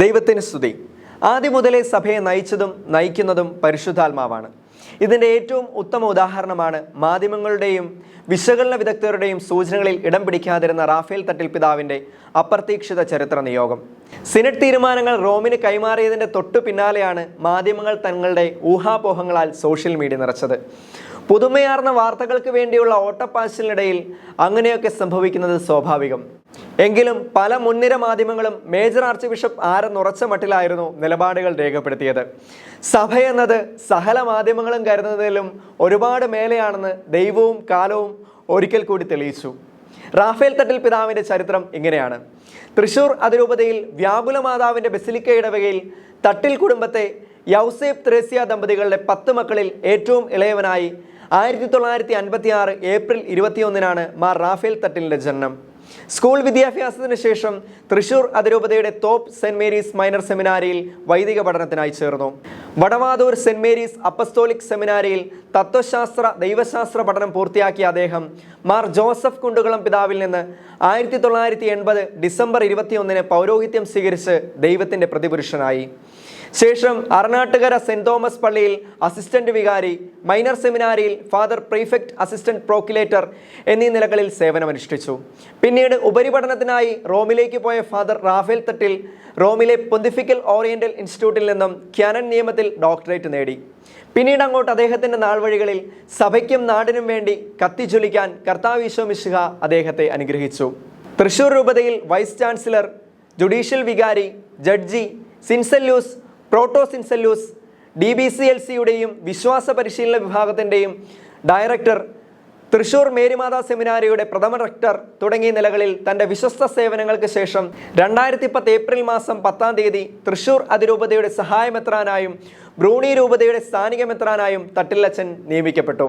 ദൈവത്തിന് സ്തുതി. ആദ്യം മുതലേ സഭയെ നയിച്ചതും നയിക്കുന്നതും പരിശുദ്ധാത്മാവാണ്. ഇതിൻ്റെ ഏറ്റവും ഉത്തമ ഉദാഹരണമാണ് മാധ്യമങ്ങളുടെയും വിശകലന വിദഗ്ധരുടെയും സൂചനകളിൽ ഇടം പിടിക്കാതിരുന്ന റാഫേൽ തട്ടിൽ പിതാവിൻ്റെ അപ്രതീക്ഷിത ചരിത്ര നിയോഗം. സിനഡ് തീരുമാനങ്ങൾ റോമിന് കൈമാറിയതിൻ്റെ തൊട്ടു പിന്നാലെയാണ് മാധ്യമങ്ങൾ തങ്ങളുടെ ഊഹാപോഹങ്ങളാൽ സോഷ്യൽ മീഡിയ നിറച്ചത്. പുതുമയാർന്ന വാർത്തകൾക്ക് വേണ്ടിയുള്ള ഓട്ടപ്പാച്ചിലിനിടയിൽ അങ്ങനെയൊക്കെ സംഭവിക്കുന്നത് സ്വാഭാവികം. എങ്കിലും പല മുൻനിര മാധ്യമങ്ങളും മേജർ ആർച്ച് ബിഷപ്പ് ആരെന്നുറച്ച മട്ടിലായിരുന്നു നിലപാടുകൾ രേഖപ്പെടുത്തിയത്. സഭയെന്നത് സകല മാധ്യമങ്ങളും കരുതുന്നതിലും ഒരുപാട് മേലെയാണെന്ന് ദൈവവും കാലവും ഒരിക്കൽ കൂടി തെളിയിച്ചു. റാഫേൽ തട്ടിൽ പിതാവിൻ്റെ ചരിത്രം ഇങ്ങനെയാണ്. തൃശൂർ അതിരൂപതയിൽ വ്യാകുല മാതാവിൻ്റെ ബസിലിക്ക ഇടവകയിൽ തട്ടിൽ കുടുംബത്തെ യൗസേപ്പ് ത്രേസ്യ ദമ്പതികളുടെ 10 മക്കളിൽ ഏറ്റവും ഇളയവനായി 1956 ഏപ്രിൽ 21 മാർ റാഫേൽ തട്ടിലിൻ്റെ ജനനം. സ്കൂൾ വിദ്യാഭ്യാസത്തിന് ശേഷം തൃശൂർ അതിരൂപതയുടെ തോപ്പ് സെന്റ് മേരീസ് മൈനർ സെമിനാരിയിൽ വൈദിക പഠനത്തിനായി ചേർന്നു. വടവാതൂർ സെന്റ് മേരീസ് അപ്പസ്തോലിക് സെമിനാരിയിൽ തത്വശാസ്ത്ര ദൈവശാസ്ത്ര പഠനം പൂർത്തിയാക്കിയ അദ്ദേഹം മാർ ജോസഫ് കുണ്ടുകുളം പിതാവിൽ നിന്ന് 1980 ഡിസംബർ 21 പൗരോഹിത്യം സ്വീകരിച്ച് ദൈവത്തിൻ്റെ പ്രതിപുരുഷനായി. ശേഷം അറനാട്ടുകര സെന്റ് തോമസ് പള്ളിയിൽ അസിസ്റ്റന്റ് വികാരി, മൈനർ സെമിനാരിയിൽ ഫാദർ പ്രീഫെക്ട് അസിസ്റ്റന്റ് പ്രോക്യുലേറ്റർ എന്നീ നിലകളിൽ സേവനമനുഷ്ഠിച്ചു. പിന്നീട് ഉപരിപഠനത്തിനായി റോമിലേക്ക് പോയ ഫാദർ റാഫേൽ തട്ടിൽ റോമിലെ പൊന്തിഫിക്കൽ ഓറിയന്റൽ ഇൻസ്റ്റിറ്റ്യൂട്ടിൽ നിന്നും ക്യാനൻ നിയമത്തിൽ ഡോക്ടറേറ്റ് നേടി. പിന്നീട് അങ്ങോട്ട് അദ്ദേഹത്തിൻ്റെ നാൾവഴികളിൽ സഭയ്ക്കും നാടിനും വേണ്ടി കത്തിജ്വലിക്കാൻ കർത്താവ് ഈശോ മിശിഹ അദ്ദേഹത്തെ അനുഗ്രഹിച്ചു. തൃശൂർ രൂപതയിൽ വൈസ് ചാൻസലർ, ജുഡീഷ്യൽ വികാരി, ജഡ്ജി, സിൻസെല്യൂസ്, പ്രോട്ടോ സിൻസെല്യൂസ്, DBCLCയുടെയും വിശ്വാസ പരിശീലന വിഭാഗത്തിൻ്റെയും ഡയറക്ടർ, തൃശൂർ മേരിമാതാ സെമിനാരിയുടെ പ്രഥമ റെക്ടർ തുടങ്ങിയ നിലകളിൽ തൻ്റെ വിശ്വസ്ത സേവനങ്ങൾക്ക് ശേഷം 2010 ഏപ്രിൽ മാസം 10 തൃശൂർ അതിരൂപതയുടെ സഹായമെത്രാനായും ബ്രൂണി രൂപതയുടെ സ്ഥാനിക മെത്രാനായും തട്ടില്ലച്ചൻ നിയമിക്കപ്പെട്ടു.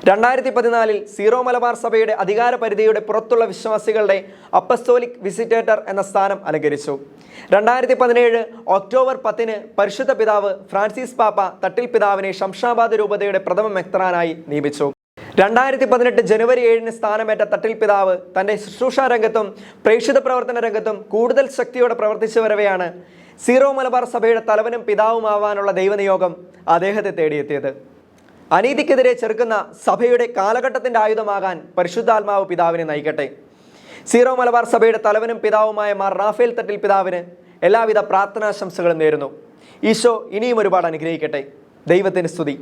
2014 സീറോ മലബാർ സഭയുടെ അധികാര പരിധിയുടെ പുറത്തുള്ള വിശ്വാസികളുടെ അപ്പസ്തോലിക് വിസിറ്റേറ്റർ എന്ന സ്ഥാനം അലങ്കരിച്ചു. 2017 ഒക്ടോബർ 10 പരിശുദ്ധ പിതാവ് ഫ്രാൻസിസ് പാപ്പ തട്ടിൽ പിതാവിനെ ശംഷാബാദ് രൂപതയുടെ പ്രഥമ മെത്രാനായി നിയമിച്ചു. 2018 ജനുവരി 7 സ്ഥാനമേറ്റ തട്ടിൽ പിതാവ് തൻ്റെ ശുശ്രൂഷാ രംഗത്തും പ്രേക്ഷിത പ്രവർത്തന രംഗത്തും കൂടുതൽ ശക്തിയോടെ പ്രവർത്തിച്ചു വരവെയാണ് സീറോ മലബാർ സഭയുടെ തലവനും പിതാവുമാവാനുള്ള ദൈവനിയോഗം അദ്ദേഹത്തെ തേടിയെത്തിയത്. അനീതിക്കെതിരെ ചെറുക്കുന്ന സഭയുടെ കാലഘട്ടത്തിൻ്റെ ആയുധമാകാൻ പരിശുദ്ധാത്മാവ് പിതാവിനെ നയിക്കട്ടെ. സീറോ മലബാർ സഭയുടെ തലവനും പിതാവുമായ മാർ റാഫേൽ തട്ടിൽ പിതാവിന് എല്ലാവിധ പ്രാർത്ഥനാശംസകളും നേരുന്നു. ഈശോ ഇനിയും ഒരുപാട് അനുഗ്രഹിക്കട്ടെ. ദൈവത്തിന് സ്തുതി.